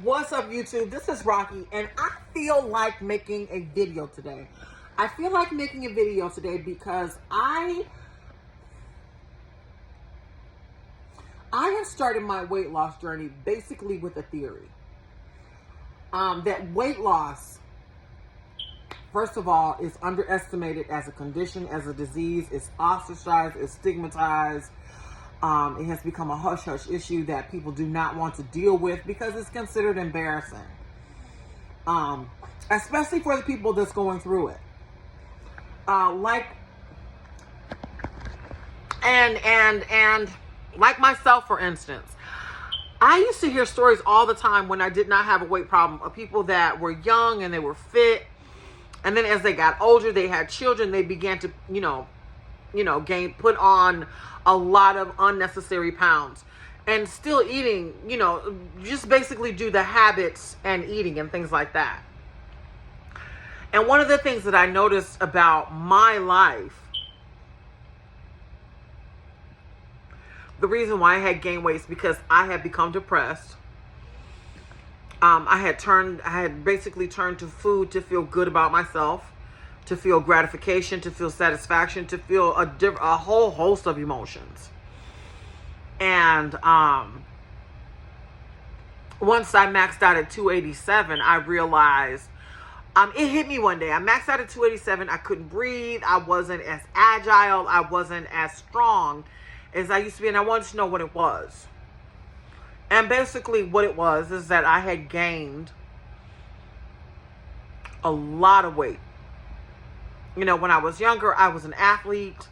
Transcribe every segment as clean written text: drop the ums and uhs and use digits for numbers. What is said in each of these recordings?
What's up, YouTube? This is Rocky, and I feel like making a video today. I feel like making a video today because I have started my weight loss journey basically with a theory. That weight loss, first of all, is underestimated as a condition, as a disease. It's ostracized, it's stigmatized. It has become a hush-hush issue that people do not want to deal with because it's considered embarrassing. Especially for the people that's going through it. And like myself, for instance, I used to hear stories all the time when I did not have a weight problem of people that were young and they were fit. And then as they got older, they had children, they began to, put on a lot of unnecessary pounds and still eating, just basically do the habits and eating and things like that. And one of the things that I noticed about my life, the reason why I had gained weight is because I had become depressed. I had basically turned to food to feel good about myself, to feel gratification, to feel satisfaction, to feel a whole host of emotions. And once I maxed out at 287, I realized, it hit me one day. I maxed out at 287. I couldn't breathe. I wasn't as agile. I wasn't as strong as I used to be. And I wanted to know what it was. And basically what it was is that I had gained a lot of weight. When I was younger, I was an athlete,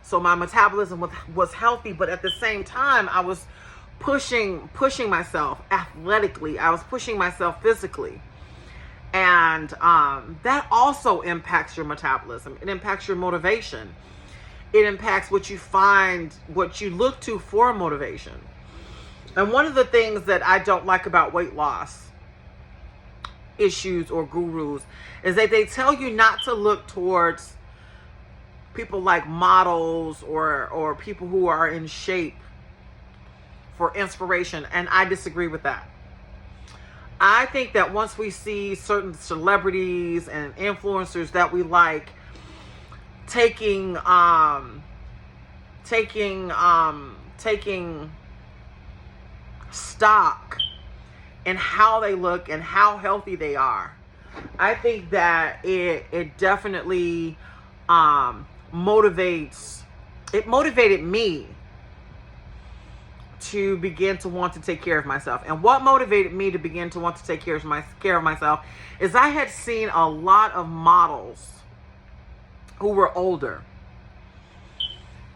so my metabolism was healthy, but at the same time, I was pushing myself athletically. I was pushing myself physically. And that also impacts your metabolism. It impacts your motivation. It impacts what you find, what you look to for motivation. And one of the things that I don't like about weight loss issues or gurus is that they tell you not to look towards people like models or people who are in shape for inspiration. And I disagree with that. I think that once we see certain celebrities and influencers that we like taking stock in how they look and how healthy they are, I think that it definitely motivates. It motivated me to begin to want to take care of myself. And what motivated me to begin to want to take care of myself is I had seen a lot of models who were older.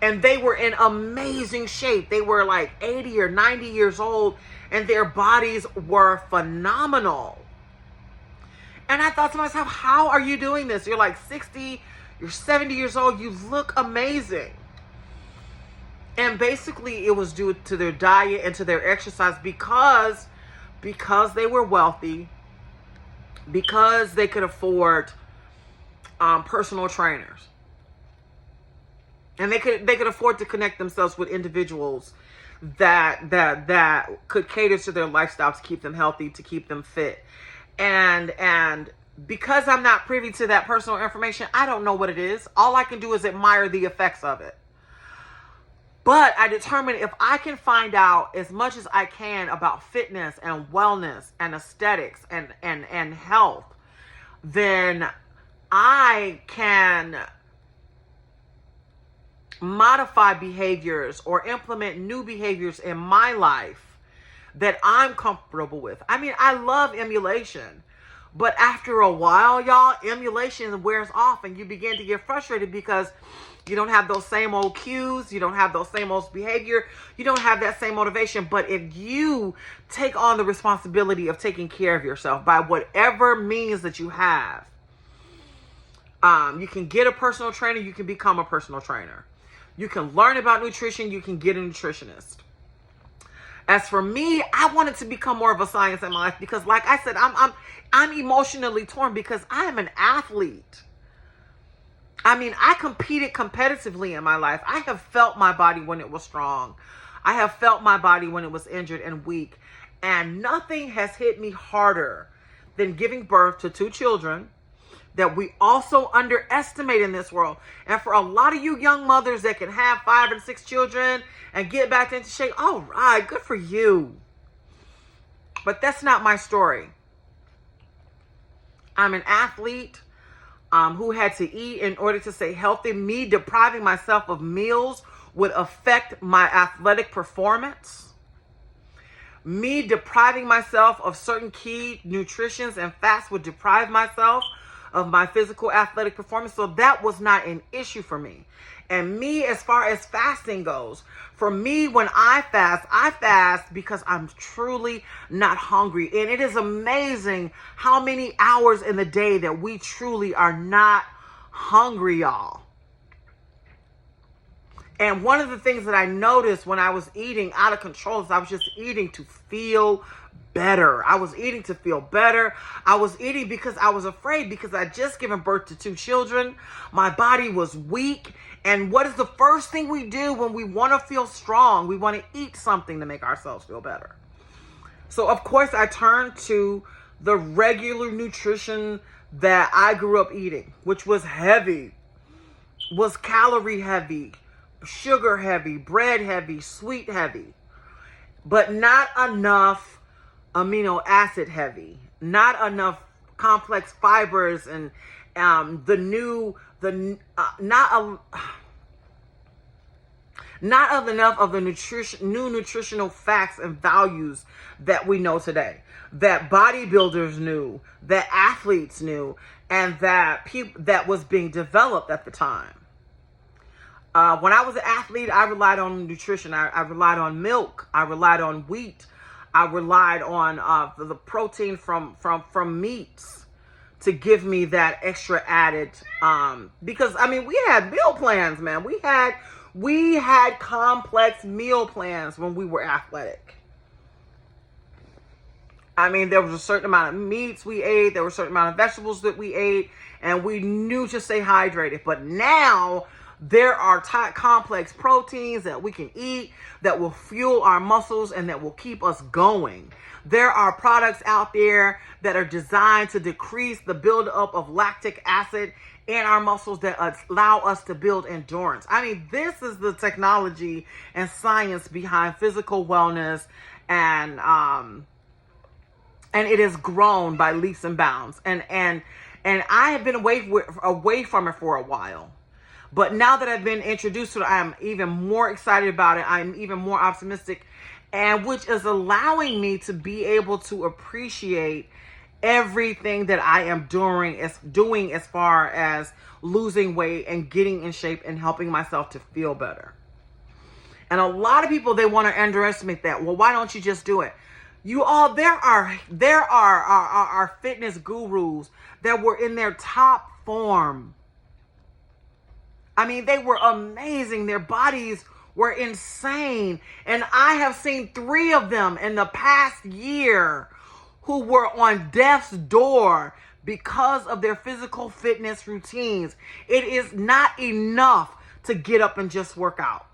And they were in amazing shape. They were like 80 or 90 years old, and their bodies were phenomenal. And I thought to myself, how are you doing this? You're like 60, you're 70 years old, you look amazing. And basically it was due to their diet and to their exercise because they were wealthy, because they could afford personal trainers. And they could afford to connect themselves with individuals that could cater to their lifestyle to keep them healthy, to keep them fit. And because I'm not privy to that personal information, I don't know what it is. All I can do is admire the effects of it. But I determined if I can find out as much as I can about fitness and wellness and aesthetics and health, then I can modify behaviors or implement new behaviors in my life that I'm comfortable with. I mean, I love emulation, but after a while, y'all, emulation wears off and you begin to get frustrated because you don't have those same old cues. You don't have those same old behavior. You don't have that same motivation. But if you take on the responsibility of taking care of yourself by whatever means that you have, you can get a personal trainer. You can become a personal trainer. You can learn about nutrition. You can get a nutritionist. As for me, I wanted to become more of a science in my life because, like I said, I'm emotionally torn because I am an athlete. I mean, I competed competitively in my life. I have felt my body when it was strong. I have felt my body when it was injured and weak. And nothing has hit me harder than giving birth to 2 children that we also underestimate in this world. And for a lot of you young mothers that can have 5 and 6 children and get back into shape, all right, good for you. But that's not my story. I'm an athlete who had to eat in order to stay healthy. Me depriving myself of meals would affect my athletic performance. Me depriving myself of certain key nutritions and fats would deprive myself of my physical athletic performance. So that was not an issue for me. And me, as far as fasting goes, for me, when I fast because I'm truly not hungry. And it is amazing how many hours in the day that we truly are not hungry, y'all. And one of the things that I noticed when I was eating out of control is I was just eating to feel better. I was eating to feel better. I was eating because I was afraid, because I just given birth to 2 children. My body was weak. And what is the first thing we do when we want to feel strong? We want to eat something to make ourselves feel better. So of course I turned to the regular nutrition that I grew up eating, which was heavy, was calorie heavy, sugar heavy, bread heavy, sweet heavy, but not enough amino acid heavy, not enough complex fibers, and not enough of the new nutritional facts and values that we know today, that bodybuilders knew, that athletes knew, and that was being developed at the time. When I was an athlete, I relied on nutrition. I relied on milk. I relied on wheat. I relied on the protein from meats to give me that extra added. Because I mean, we had meal plans, man. We had complex meal plans when we were athletic. I mean, there was a certain amount of meats we ate. There was a certain amount of vegetables that we ate, and we knew to stay hydrated. But now there are complex proteins that we can eat that will fuel our muscles and that will keep us going. There are products out there that are designed to decrease the buildup of lactic acid in our muscles that allow us to build endurance. I mean, this is the technology and science behind physical wellness, and it has grown by leaps and bounds. And I have been away from it for a while. But now that I've been introduced to it, I'm even more excited about it. I'm even more optimistic, and which is allowing me to be able to appreciate everything that I am doing as far as losing weight and getting in shape and helping myself to feel better. And a lot of people, they want to underestimate that. Well, why don't you just do it? You all, there are fitness gurus that were in their top form. I mean, they were amazing. Their bodies were insane. And I have seen 3 of them in the past year who were on death's door because of their physical fitness routines. It is not enough to get up and just work out.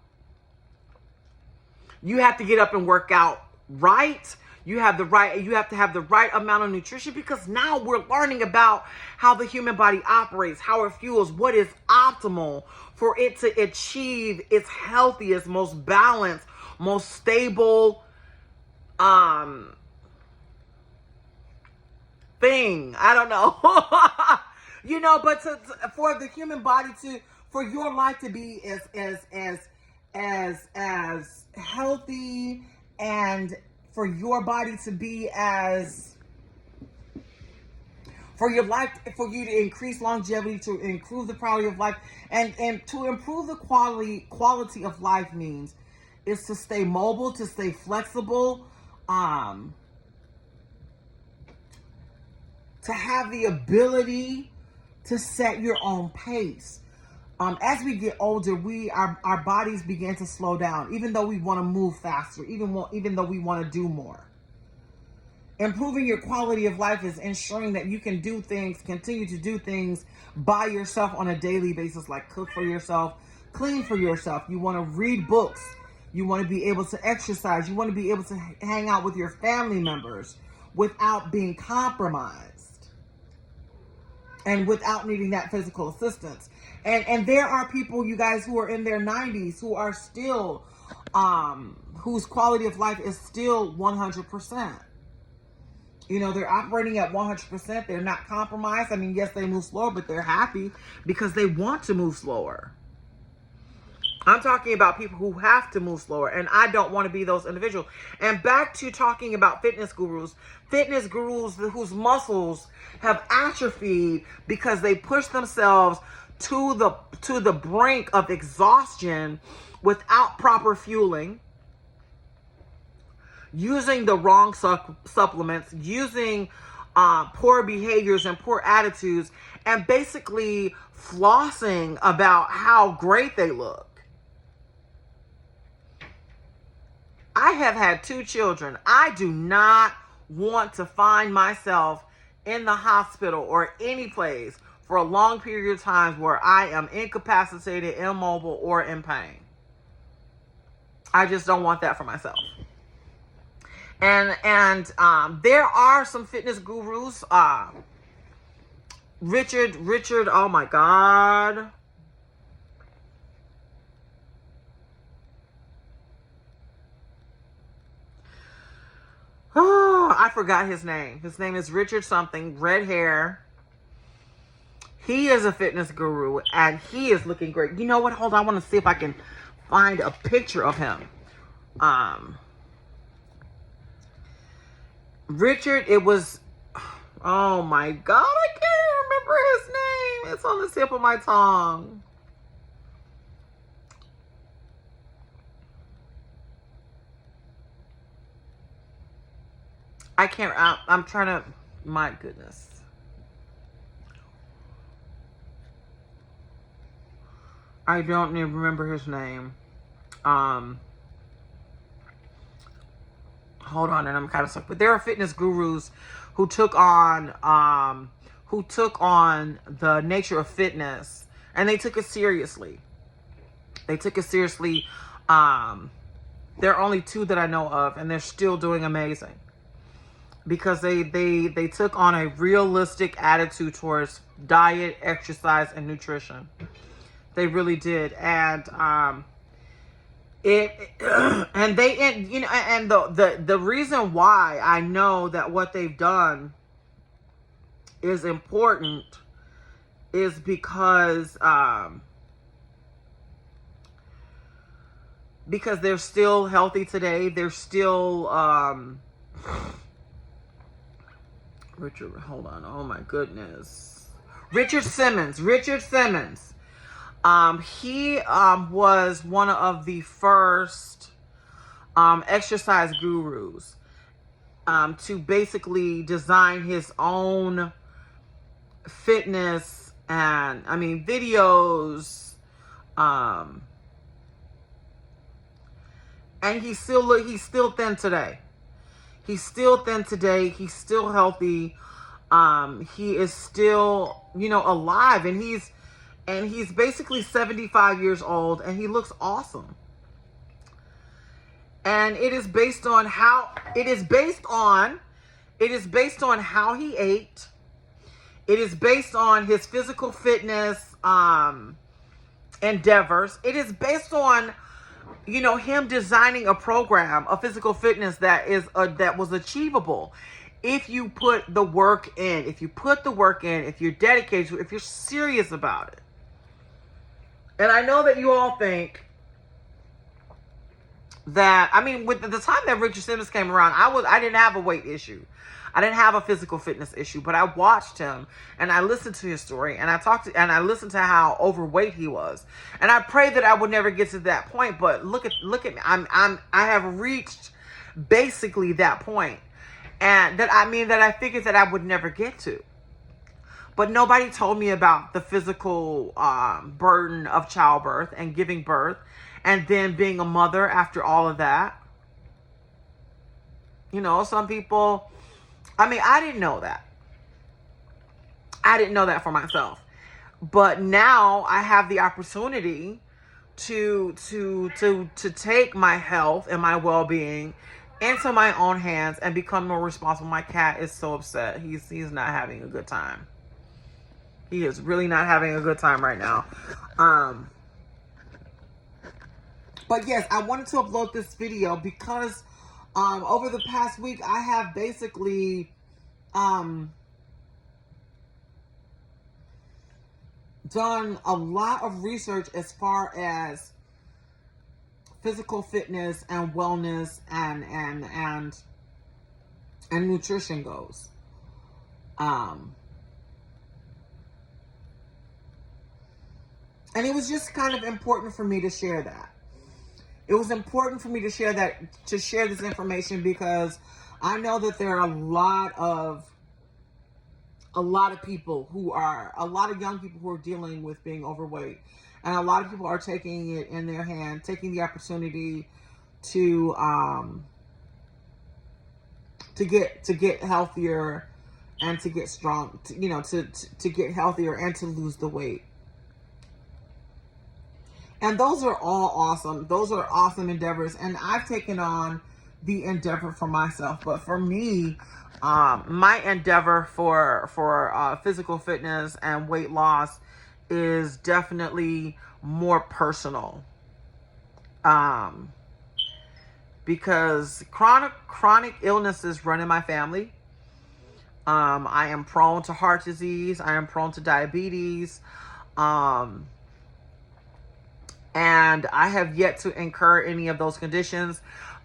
You have to get up and work out right. You have to have the right amount of nutrition, because now we're learning about how the human body operates, how it fuels, what is optimal for it to achieve its healthiest, most balanced, most stable thing. I don't know. But for the human body for your life to be as healthy, and for your body to be for you to increase longevity, to improve the quality of life, and to improve the quality of life means is to stay mobile, to stay flexible, to have the ability to set your own pace. As we get older, our bodies begin to slow down, even though we want to move faster, even though we want to do more. Improving your quality of life is ensuring that you can continue to do things by yourself on a daily basis, like cook for yourself, clean for yourself. You want to read books. You want to be able to exercise. You want to be able to hang out with your family members without being compromised and without needing that physical assistance. And there are people, you guys, who are in their 90s who are still, whose quality of life is still 100%. You know, they're operating at 100%. They're not compromised. I mean, yes, they move slower, but they're happy because they want to move slower. I'm talking about people who have to move slower, and I don't want to be those individuals. And back to talking about fitness gurus whose muscles have atrophied because they push themselves to the brink of exhaustion without proper fueling, using the wrong supplements, using poor behaviors and poor attitudes, and basically flossing about how great they look. I have had 2 children. I do not want to find myself in the hospital or any place for a long period of time where I am incapacitated, immobile, or in pain. I just don't want that for myself. And there are some fitness gurus. Richard, oh my God. Oh, I forgot his name. His name is Richard something, red hair. He is a fitness guru, and he is looking great. You know what? Hold on. I want to see if I can find a picture of him. Richard, it was, oh my God, I can't remember his name. It's on the tip of my tongue. I can't, I'm trying to, my goodness. I don't even remember his name. Hold on, and I'm kind of stuck. But there are fitness gurus who took on the nature of fitness, and they took it seriously. There are only 2 that I know of, and they're still doing amazing. Because they took on a realistic attitude towards diet, exercise, and nutrition. They really did. And the reason why I know that what they've done is important is because they're still healthy today. They're still Richard, hold on. Oh my goodness. Richard Simmons. He was one of the first exercise gurus to basically design his own fitness and videos. And he's still thin today. He's still healthy. He is still, alive, and he's basically 75 years old, and he looks awesome. And it is based on how he ate. It is based on his physical fitness endeavors. It is based on him designing a program of physical fitness that was achievable if you put the work in. If you're dedicated to it, if you're serious about it. And I know that you all think that, with the time that Richard Simmons came around, I didn't have a weight issue. I didn't have a physical fitness issue, but I watched him and I listened to his story and I listened to how overweight he was. And I pray that I would never get to that point, but look at me. I have reached basically that point. And that I figured that I would never get to. But nobody told me about the physical burden of childbirth and giving birth and then being a mother after all of that. Some people, I didn't know that. I didn't know that for myself. But now I have the opportunity to take my health and my well-being into my own hands and become more responsible. My cat is so upset. He's not having a good time. He is really not having a good time right now. But yes, I wanted to upload this video because over the past week I have basically done a lot of research as far as physical fitness and wellness and nutrition goes. And it was just kind of important for me to share that. It was important for me to share this information because I know that there are a lot of people who are, a lot of young people who are dealing with being overweight. And a lot of people are taking it in their hand, taking the opportunity to get healthier and to get strong, to get healthier and to lose the weight. And those are all awesome. Those are awesome endeavors. And I've taken on the endeavor for myself. But for me, my endeavor for physical fitness and weight loss is definitely more personal. Because chronic illnesses run in my family. I am prone to heart disease. I am prone to diabetes. And I have yet to incur any of those conditions.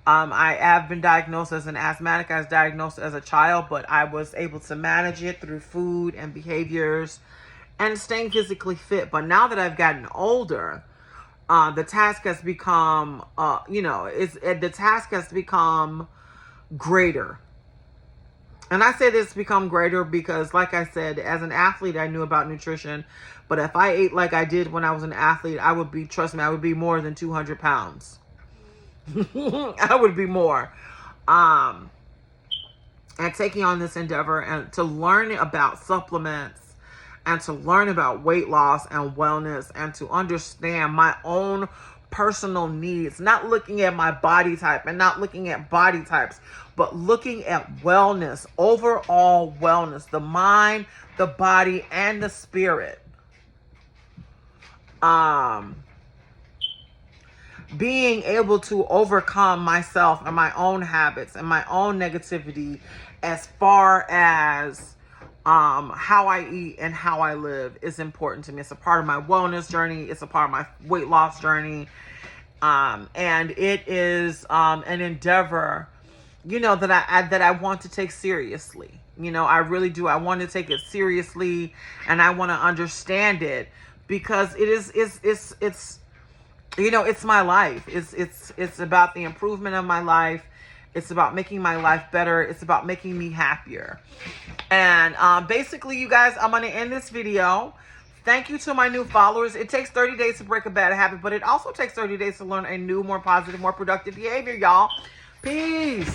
I have been diagnosed as an asthmatic. I was diagnosed as a child, but I was able to manage it through food and behaviors and staying physically fit. But now that I've gotten older, the task has become, the task has become greater. And I say this become greater because, like I said, as an athlete, I knew about nutrition. But if I ate like I did when I was an athlete, I would be, trust me, I would be more than 200 pounds. I would be more. And taking on this endeavor and to learn about supplements and to learn about weight loss and wellness and to understand my own personal needs, not looking at my body type and not looking at body types, but looking at wellness, overall wellness, the mind, the body, and the spirit. Being able to overcome myself and my own habits and my own negativity as far as how I eat and how I live is important to me. It's a part of my wellness journey. It's a part of my weight loss journey. And it is an endeavor, that I want to take seriously. I really do. I want to take it seriously and I want to understand it because it's my life. It's about the improvement of my life. It's about making my life better. It's about making me happier. And basically, you guys, I'm going to end this video. Thank you to my new followers. It takes 30 days to break a bad habit, but it also takes 30 days to learn a new, more positive, more productive behavior, y'all. Peace.